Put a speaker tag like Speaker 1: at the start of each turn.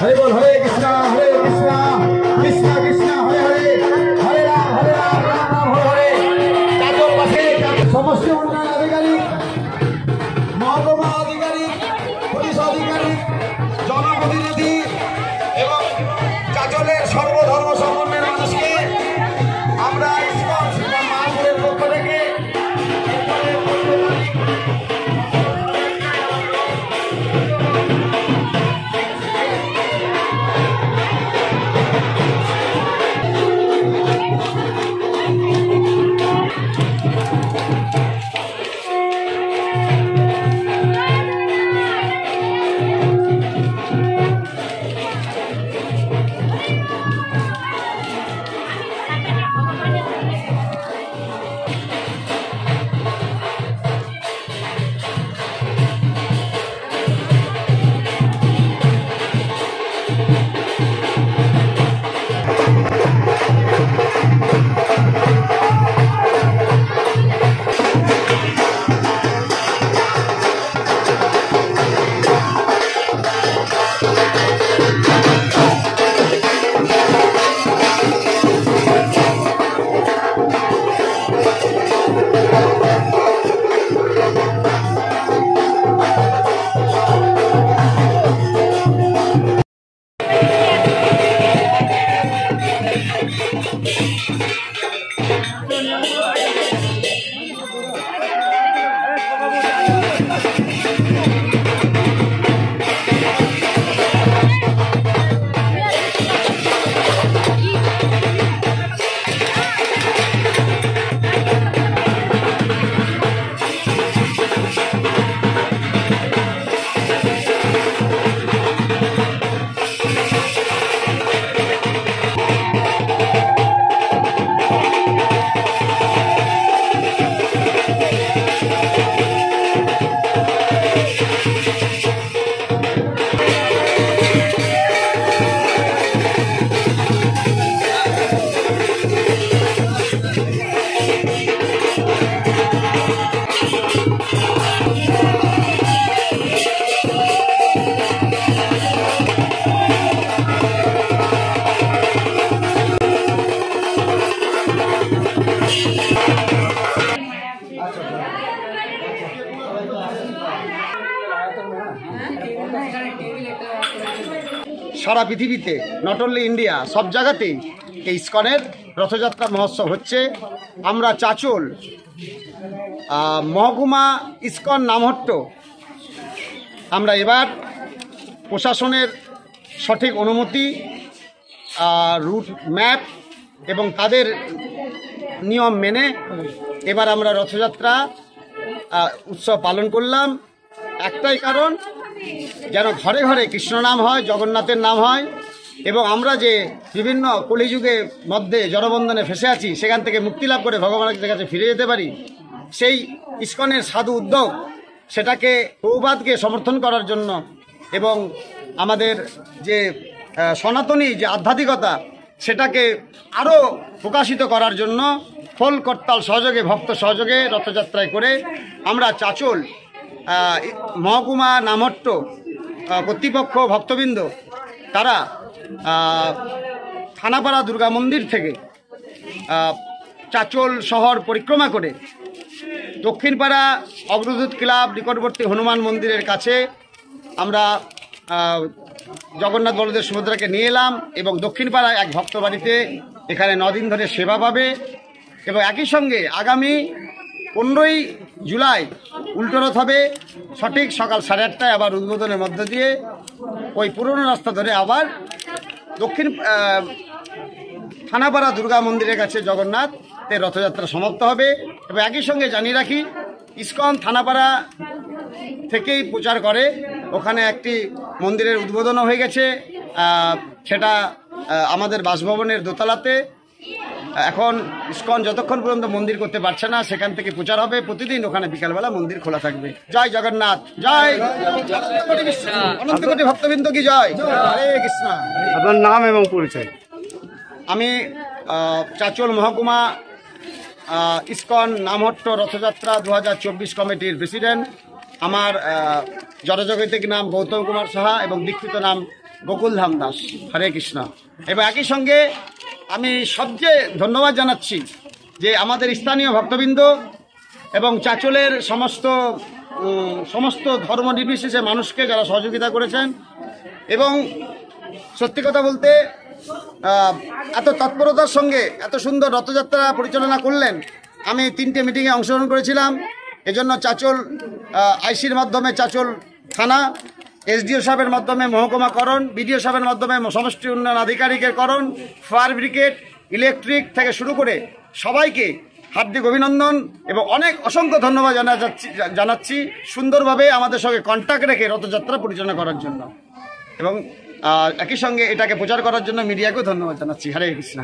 Speaker 1: हरे बोल हरे कृष्णा कृष्णा कृष्णा हरे हरे हरे राम राम राम हरे हरे समस्त उन्नयन अधिकारी महकुमा अधिकारी पुलिस अधिकारी जनप्रतिनिधि এবং চাচলের সর্বধর্ম সমন্বয়ের মানুষকে আমরা ইসকন মাহপুরের পক্ষ থেকে সারা পৃথিবীতে নট অনলি ইন্ডিয়া সব জায়গাতেই এই ইসকনের রথযাত্রা মহোৎসব হচ্ছে। আমরা চাচল মহকুমা ইসকন নামহট্ট আমরা এবার প্রশাসনের সঠিক অনুমতি রুট ম্যাপ এবং তাদের নিয়ম মেনে এবার আমরা রথযাত্রা উৎসব পালন করলাম। একটাই কারণ, যেন ঘরে ঘরে কৃষ্ণ নাম হয়, জগন্নাথের নাম হয় এবং আমরা যে বিভিন্ন কলিযুগের মধ্যে জড়বন্ধনে ফেসে আছি সেখান থেকে মুক্তি লাভ করে ভগবানের কাছে ফিরে যেতে পারি। সেই ইসকনের সাধু উদ্যোগ সেটাকে প্রভুপাদকে সমর্থন করার জন্য এবং আমাদের যে সনাতনী যে আধ্যাত্মিকতা সেটাকে আরও প্রকাশিত করার জন্য ফল করতাল সহযোগে ভক্ত সহযোগে রথযাত্রায় করে আমরা চাচল মহকুমা নামহট্ট কর্তৃপক্ষ ভক্তবৃন্দ তারা থানাপাড়া দুর্গা মন্দির থেকে চাচল শহর পরিক্রমা করে দক্ষিণপাড়া অগ্রদূত ক্লাব নিকটবর্তী হনুমান মন্দিরের কাছে আমরা জগন্নাথ বলদেব সুভদ্রাকে নিয়ে এলাম এবং দক্ষিণপাড়ায় এক ভক্ত বাড়িতে এখানে 9 দিন ধরে সেবা পাবে এবং একই সঙ্গে আগামী 15ই জুলাই উল্টোরথ হবে সঠিক সকাল 8:30টায় আবার উদ্বোধনের মধ্য দিয়ে ওই পুরনো রাস্তা ধরে আবার দক্ষিণ থানাপাড়া দুর্গা মন্দিরের কাছে জগন্নাথের রথযাত্রা সমাপ্ত হবে। এবং একই সঙ্গে জানিয়ে রাখি, ইসকন থানাপাড়া থেকেই প্রচার করে, ওখানে একটি মন্দিরের উদ্বোধনও হয়ে গেছে, সেটা আমাদের বাসভবনের দোতলাতে। এখন ইসকন যতক্ষণ পর্যন্ত মন্দির করতে পারছে না সেখান থেকে প্রচার হবে, প্রতিদিন ওখানে বিকালবেলা মন্দির খোলা থাকবে। জয় জগন্নাথ, জয় অনন্ত কোটি ভক্তবৃন্দ কি জয়, হরে কৃষ্ণ।
Speaker 2: আপনার নাম এবং পরিচয়?
Speaker 1: আমি চাচল মহকুমা ইসকন নামহট্ট রথযাত্রা 2024 কমিটির প্রেসিডেন্ট। আমার জনজাগতিক নাম গৌতম কুমার সাহা এবং দীক্ষিত নাম গোকুলধাম দাস। হরে কৃষ্ণ। এবং একই সঙ্গে আমি সবচেয়ে ধন্যবাদ জানাচ্ছি যে আমাদের স্থানীয় ভক্তবৃন্দ এবং চাঁচলের সমস্ত ধর্ম নির্বিশেষে মানুষকে যারা সহযোগিতা করেছেন। এবং সত্যি কথা বলতে এত তৎপরতার সঙ্গে এত সুন্দর রথযাত্রা পরিচালনা করলেন। আমি 3টে মিটিংয়ে অংশগ্রহণ করেছিলাম। এজন্য চাঁচল আইসির মাধ্যমে চাঁচল থানা, এসডিও সাহেবের মাধ্যমে মহকুমাকরণ, বিডিও সাহেবের মাধ্যমে সমষ্টি উন্নয়ন আধিকারিকের করণ, ফায়ার ব্রিগেড, ইলেকট্রিক থেকে শুরু করে সবাইকে হার্দিক অভিনন্দন এবং অসংখ্য ধন্যবাদ জানাচ্ছি সুন্দরভাবে আমাদের সঙ্গে কন্ট্যাক্ট রেখে রথযাত্রা পরিচালনা করার জন্য। এবং একই সঙ্গে এটাকে প্রচার করার জন্য মিডিয়াকেও ধন্যবাদ জানাচ্ছি। হরে কৃষ্ণ।